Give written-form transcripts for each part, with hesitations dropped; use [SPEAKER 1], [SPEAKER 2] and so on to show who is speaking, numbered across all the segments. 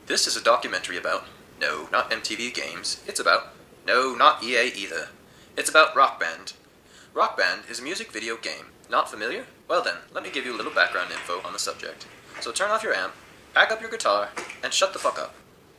[SPEAKER 1] This is a documentary about, no, not MTV games, it's about, no, not EA either. It's about RockBand. RockBand is a music video game. Not familiar? Well then, let me give you a little background info on the subject. So turn off your amp, pack up your guitar, and shut the fuck up.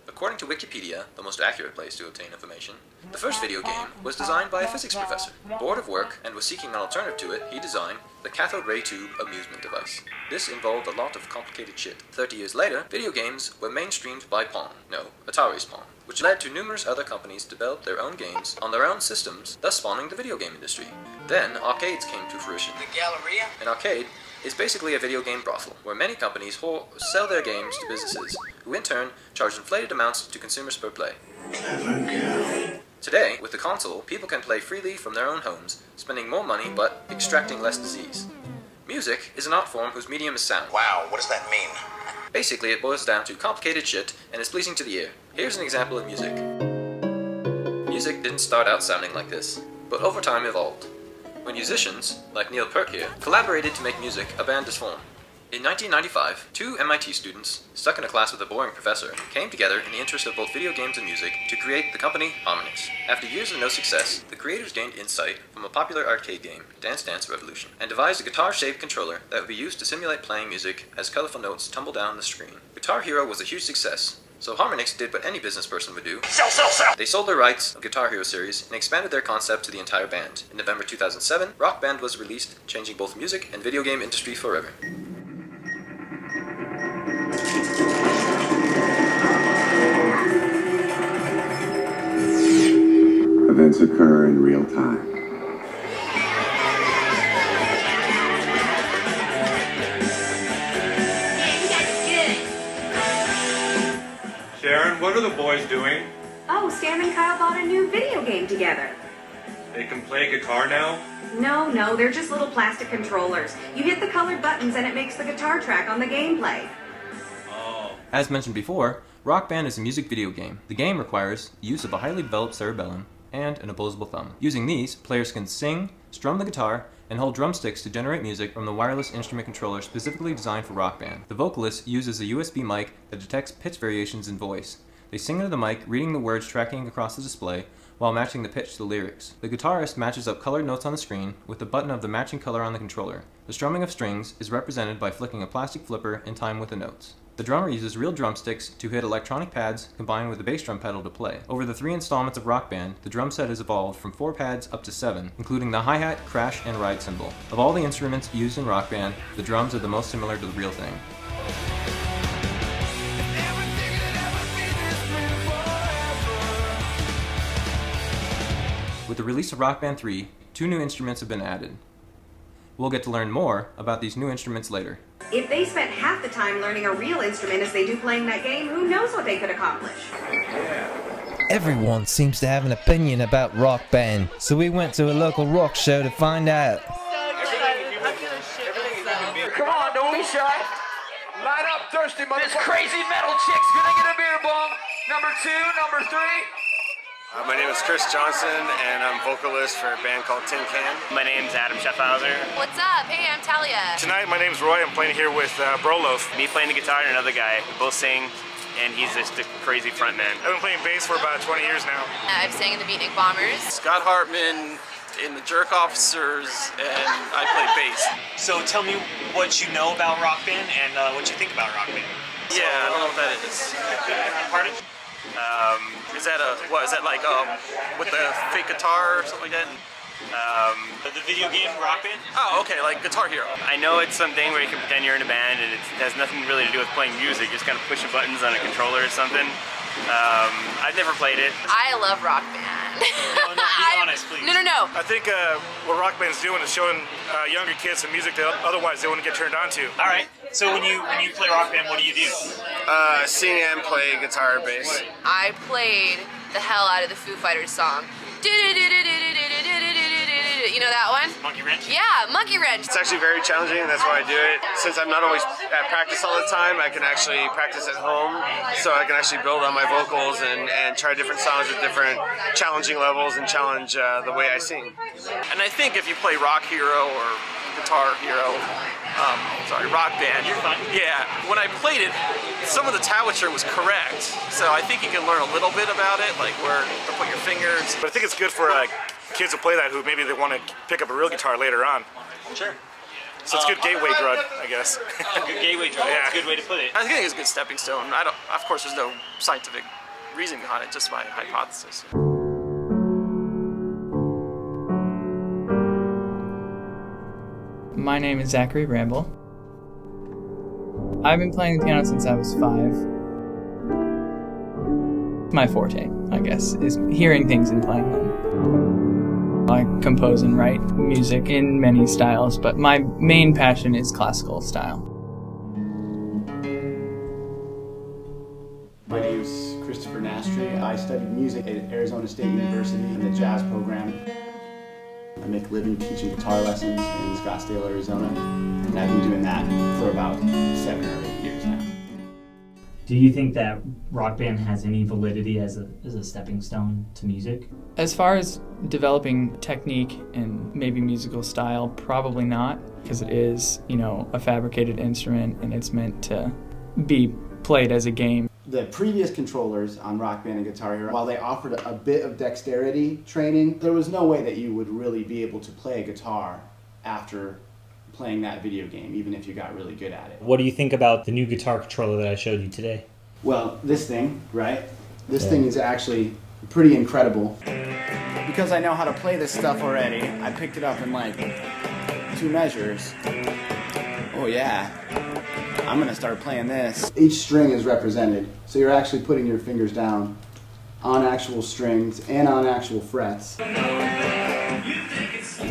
[SPEAKER 1] According to Wikipedia, the most accurate place to obtain information, the first video game was designed by a physics professor. Bored of work and was seeking an alternative to it, he designed the cathode ray tube amusement device. This involved a lot of complicated shit. 30 years later, video games were mainstreamed by Pong, no, Atari's Pong, which led to numerous other companies develop their own games on their own systems, thus spawning the video game industry. Then, arcades came to fruition.
[SPEAKER 2] The Galleria?
[SPEAKER 1] An arcade is basically a video game brothel, where many companies sell their games to businesses, who in turn charge inflated amounts to consumers per play. Today, with the console, people can play freely from their own homes, spending more money but extracting less disease. Music is an art form whose medium is sound.
[SPEAKER 2] Wow, what does that mean?
[SPEAKER 1] Basically, it boils down to complicated shit and is pleasing to the ear. Here's an example of music. Music didn't start out sounding like this, but over time evolved. When musicians, like Neil Peart here, collaborated to make music, a band is formed. In 1995, two MIT students, stuck in a class with a boring professor, came together in the interest of both video games and music to create the company Harmonix. After years of no success, the creators gained insight from a popular arcade game, Dance Dance Revolution, and devised a guitar-shaped controller that would be used to simulate playing music as colorful notes tumble down the screen. Guitar Hero was a huge success, so Harmonix did what any business person would do.
[SPEAKER 2] Sell, sell, sell!
[SPEAKER 1] They sold their rights of Guitar Hero series and expanded their concept to the entire band. In November 2007, RockBand was released, changing both music and video game industry forever.
[SPEAKER 3] Events occur in real time.
[SPEAKER 4] Sharon, what are the boys doing?
[SPEAKER 5] Oh, Stan and Kyle bought a new video game together.
[SPEAKER 4] They can play guitar now?
[SPEAKER 5] No, they're just little plastic controllers. You hit the colored buttons and it makes the guitar track on the gameplay.
[SPEAKER 4] Oh.
[SPEAKER 1] As mentioned before, RockBand is a music video game. The game requires the use of a highly developed cerebellum and an opposable thumb. Using these, players can sing, strum the guitar, and hold drumsticks to generate music from the wireless instrument controller specifically designed for RockBand. The vocalist uses a USB mic that detects pitch variations in voice. They sing into the mic, reading the words tracking across the display, while matching the pitch to the lyrics. The guitarist matches up colored notes on the screen with the button of the matching color on the controller. The strumming of strings is represented by flicking a plastic flipper in time with the notes. The drummer uses real drumsticks to hit electronic pads combined with a bass drum pedal to play. Over the 3 installments of RockBand, the drum set has evolved from 4 pads up to 7, including the hi-hat, crash, and ride cymbal. Of all the instruments used in RockBand, the drums are the most similar to the real thing. With the release of RockBand 3, 2 new instruments have been added. We'll get to learn more about these new instruments later.
[SPEAKER 5] If they spent half the time learning a real instrument as they do playing that game, who knows what they could accomplish?
[SPEAKER 6] Everyone seems to have an opinion about RockBand, so we went to a local rock show to find out.
[SPEAKER 2] Come on, don't be shy. Line up, thirsty motherfucker. This crazy metal chick's gonna get a beer bong. Number 2, number 3.
[SPEAKER 7] My name is Chris Johnson, and I'm vocalist for a band called Tin Can.
[SPEAKER 8] My name's Adam Schaffhauser.
[SPEAKER 9] What's up? Hey, I'm Talia.
[SPEAKER 7] Tonight, my name's Roy. I'm playing here with Brolof.
[SPEAKER 8] Me playing the guitar and another guy. We both sing, and he's just a crazy frontman.
[SPEAKER 7] I've been playing bass for about 20 years now.
[SPEAKER 9] I've sang in the Beatnik Bombers.
[SPEAKER 10] Scott Hartman in the Jerk Officers, and I play bass.
[SPEAKER 11] So tell me what you know about RockBand and what you think about RockBand.
[SPEAKER 10] Yeah, I don't know what that is.
[SPEAKER 11] Pardon?
[SPEAKER 10] Is that like with the fake guitar or something like that?
[SPEAKER 11] The video game RockBand?
[SPEAKER 10] Oh, okay, like Guitar Hero.
[SPEAKER 8] I know it's something where you can pretend you're in a band and it has nothing really to do with playing music, just kind of pushing buttons on a controller or something. I've never played it.
[SPEAKER 9] I love RockBand.
[SPEAKER 11] No, be honest, please.
[SPEAKER 9] No.
[SPEAKER 7] I think what RockBand's doing is showing younger kids some music that otherwise they wouldn't get turned on to.
[SPEAKER 11] All right. So when you play RockBand, what do you do?
[SPEAKER 7] Sing and play guitar and bass.
[SPEAKER 9] I played the hell out of the Foo Fighters song. You know that one?
[SPEAKER 11] Monkey Wrench?
[SPEAKER 9] Yeah, Monkey Wrench.
[SPEAKER 7] It's actually very challenging, and that's why I do it. Since I'm not always at practice all the time, I can actually practice at home, so I can actually build on my vocals and try different songs at different challenging levels and challenge the way I sing.
[SPEAKER 10] And I think if you play Rock Hero or Guitar Hero, Rock Band.
[SPEAKER 11] You're fine.
[SPEAKER 10] Yeah, when I played it, some of the tablature was correct, so I think you can learn a little bit about it, like where to put your fingers.
[SPEAKER 12] But I think it's good for kids who play that who maybe they want to pick up a real guitar later on.
[SPEAKER 11] Sure.
[SPEAKER 12] So it's a good gateway drug, I guess.
[SPEAKER 11] Good gateway drug.
[SPEAKER 12] Yeah.
[SPEAKER 11] That's a good way to put it.
[SPEAKER 10] I think it's a good stepping stone. Of course, there's no scientific reason behind it, just my hypothesis.
[SPEAKER 13] My name is Zachary Bramble. I've been playing the piano since I was 5. My forte, I guess, is hearing things and playing them. I compose and write music in many styles, but my main passion is classical style.
[SPEAKER 14] My name is Christopher Nastri. I studied music at Arizona State University in the jazz program. I make a living teaching guitar lessons in Scottsdale, Arizona, and I've been doing that for about 7 or 8 years now.
[SPEAKER 15] Do you think that Rock Band has any validity as a stepping stone to music?
[SPEAKER 13] As far as developing technique and maybe musical style, probably not, because it is, you know, a fabricated instrument and it's meant to be played as a game.
[SPEAKER 14] The previous controllers on Rock Band and Guitar Hero, while they offered a bit of dexterity training, there was no way that you would really be able to play a guitar after playing that video game, even if you got really good at it.
[SPEAKER 15] What do you think about the new guitar controller that I showed you today?
[SPEAKER 14] Well, this thing, right? This thing is actually pretty incredible. Because I know how to play this stuff already, I picked it up in like 2 measures. Oh yeah. I'm gonna start playing this. Each string is represented, so you're actually putting your fingers down on actual strings and on actual frets. The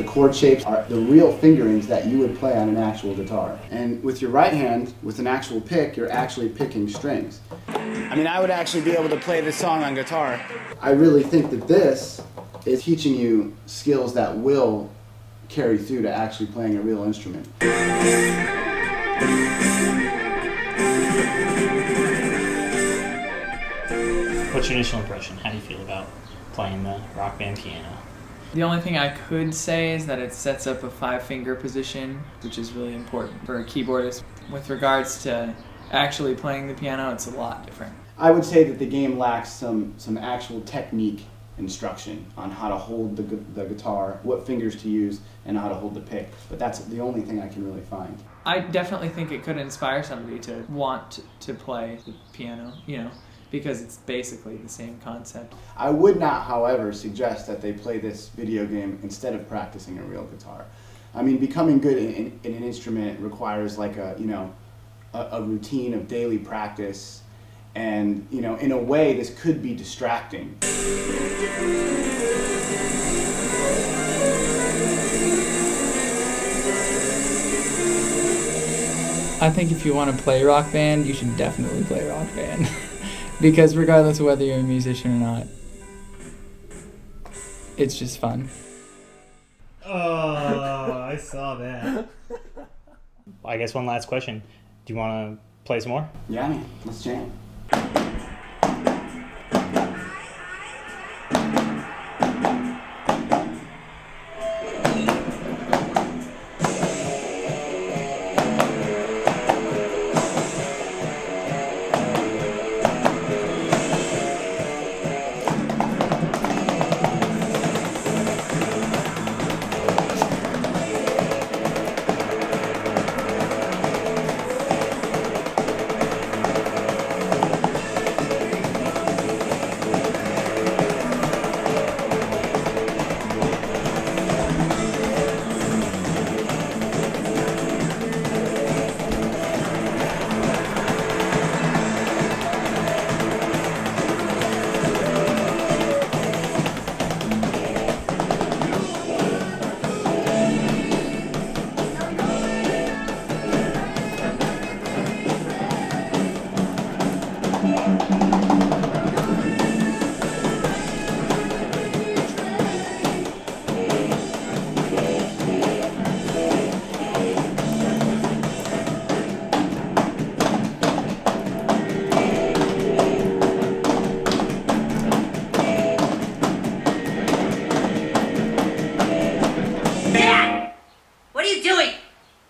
[SPEAKER 14] chord shapes are the real fingerings that you would play on an actual guitar. And with your right hand, with an actual pick, you're actually picking strings. I mean, I would actually be able to play this song on guitar. I really think that this is teaching you skills that will carry through to actually playing a real instrument.
[SPEAKER 15] What's your initial impression? How do you feel about playing the Rock Band piano?
[SPEAKER 13] The only thing I could say is that it sets up a 5-finger position, which is really important for a keyboardist. With regards to actually playing the piano, it's a lot different.
[SPEAKER 14] I would say that the game lacks some actual technique instruction on how to hold the guitar, what fingers to use, and how to hold the pick. But that's the only thing I can really find.
[SPEAKER 13] I definitely think it could inspire somebody to want to play the piano, you know, because it's basically the same concept.
[SPEAKER 14] I would not, however, suggest that they play this video game instead of practicing a real guitar. I mean, becoming good in an instrument requires like a routine of daily practice, and you know, in a way, this could be distracting.
[SPEAKER 13] I think if you want to play Rock Band, you should definitely play Rock Band. Because regardless of whether you're a musician or not, it's just fun.
[SPEAKER 15] Oh, I saw that. I guess one last question. Do you want to play some more?
[SPEAKER 14] Yeah, man. Let's jam.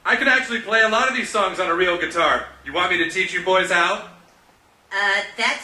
[SPEAKER 2] I can actually play a
[SPEAKER 4] these songs on a real guitar. You want me to teach you boys how?
[SPEAKER 5] That's